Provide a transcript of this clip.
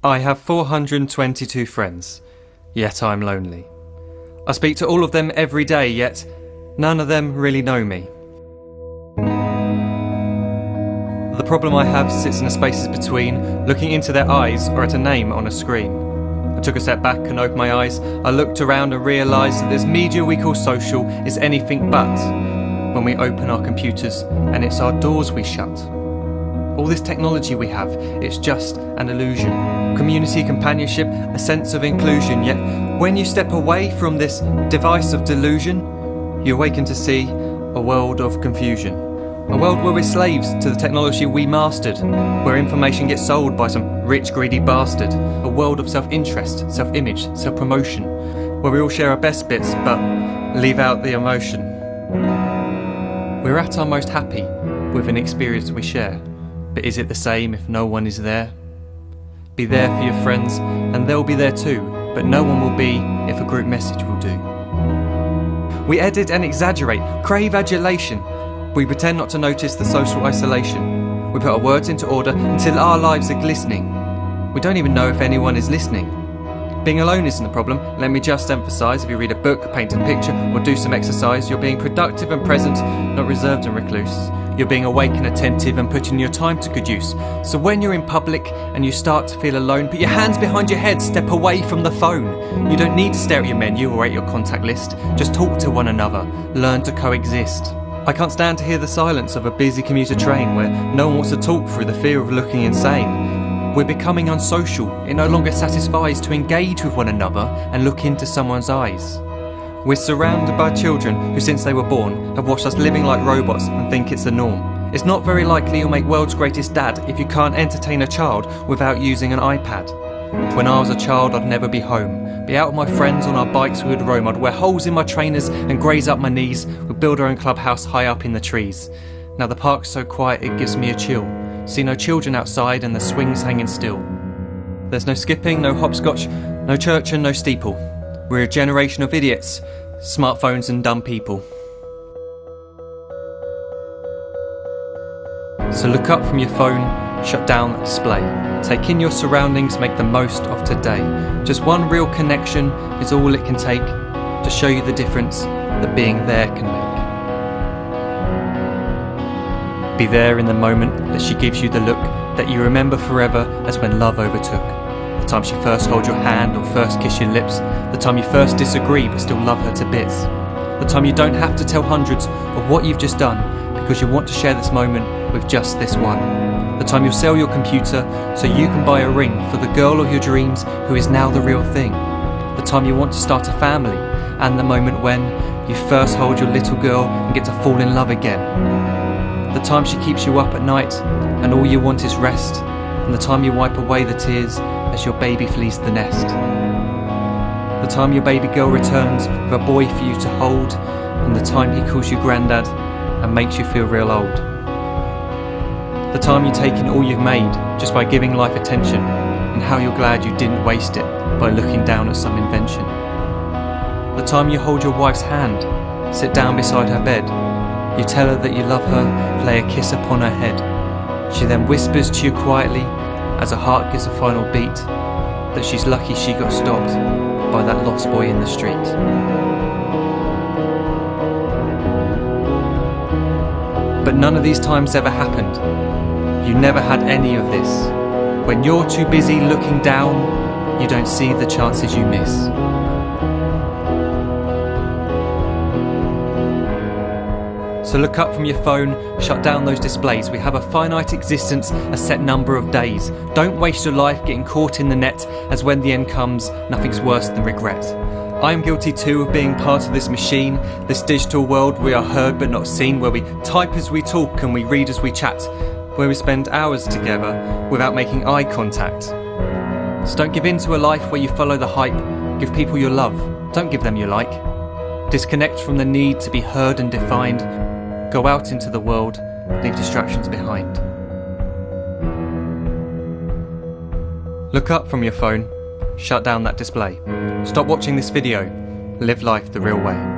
I have 422 friends, yet I'm lonely. I speak to all of them every day, yet none of them really know me. The problem I have sits in the spaces between looking into their eyes or at a name on a screen. I took a step back and opened my eyes. I looked around and realised that this media we call social is anything but when we open our computers and it's our doors we shut. All this technology we have, it's just an illusion. Community, companionship, a sense of inclusion. Yet when you step away from this device of delusion, you awaken to see a world of confusion. A world where we're slaves to the technology we mastered, where information gets sold by some rich, greedy bastard. A world of self-interest, self-image, self-promotion, where we all share our best bits but leave out the emotion. We're at our most happy with an experience we share. But is it the same if no one is there? Be there for your friends, and they'll be there too, but no one will be if a group message will do. We edit and exaggerate, crave adulation. We pretend not to notice the social isolation. We put our words into order until our lives are glistening. We don't even know if anyone is listening. Being alone isn't a problem. Let me just emphasise, if you read a book, paint a picture, or do some exercise, you're being productive and present, not reserved and recluse. You're being awake and attentive and putting your time to good use. So when you're in public and you start to feel alone, put your hands behind your head, step away from the phone. You don't need to stare at your menu or at your contact list. Just talk to one another. Learn to coexist. I can't stand to hear the silence of a busy commuter train where no one wants to talk through the fear of looking insane. We're becoming unsocial. It no longer satisfies to engage with one another and look into someone's eyes. We're surrounded by children who, since they were born, have watched us living like robots and think it's the norm. It's not very likely you'll make world's greatest dad if you can't entertain a child without using an iPad. When I was a child, I'd never be home. Be out with my friends on our bikes, we would roam. I'd wear holes in my trainers and graze up my knees. We'd build our own clubhouse high up in the trees. Now the park's so quiet it gives me a chill. See no children outside and the swings hanging still. There's no skipping, no hopscotch, no church and no steeple. We're a generation of idiots, smartphones and dumb people. So look up from your phone, shut down the display. Take in your surroundings, make the most of today. Just one real connection is all it can take to show you the difference that being there can make. Be there in the moment that she gives you the look that you remember forever as when love overtook. The time she first holds your hand or first kiss your lips. The time you first disagree but still love her to bits. The time you don't have to tell hundreds of what you've just done because you want to share this moment with just this one. The time you'll sell your computer so you can buy a ring for the girl of your dreams who is now the real thing. The time you want to start a family, and the moment when you first hold your little girl and get to fall in love again. The time she keeps you up at night and all you want is rest, and the time you wipe away the tears as your baby flees the nest. The time your baby girl returns with a boy for you to hold, and the time he calls you granddad and makes you feel real old. The time you take in all you've made just by giving life attention, and how you're glad you didn't waste it by looking down at some invention. The time you hold your wife's hand, sit down beside her bed, you tell her that you love her, lay a kiss upon her head. She then whispers to you quietly, as her heart gives a final beat, that she's lucky she got stopped by that lost boy in the street. But none of these times ever happened. You never had any of this. When you're too busy looking down, you don't see the chances you miss. So look up from your phone, shut down those displays. We have a finite existence, a set number of days. Don't waste your life getting caught in the net, as when the end comes, nothing's worse than regret. I am guilty too of being part of this machine, this digital world we are heard but not seen, where we type as we talk and we read as we chat, where we spend hours together without making eye contact. So don't give in to a life where you follow the hype. Give people your love, don't give them your like. Disconnect from the need to be heard and defined. Go out into the world, leave distractions behind. Look up from your phone, shut down that display. Stop watching this video, live life the real way.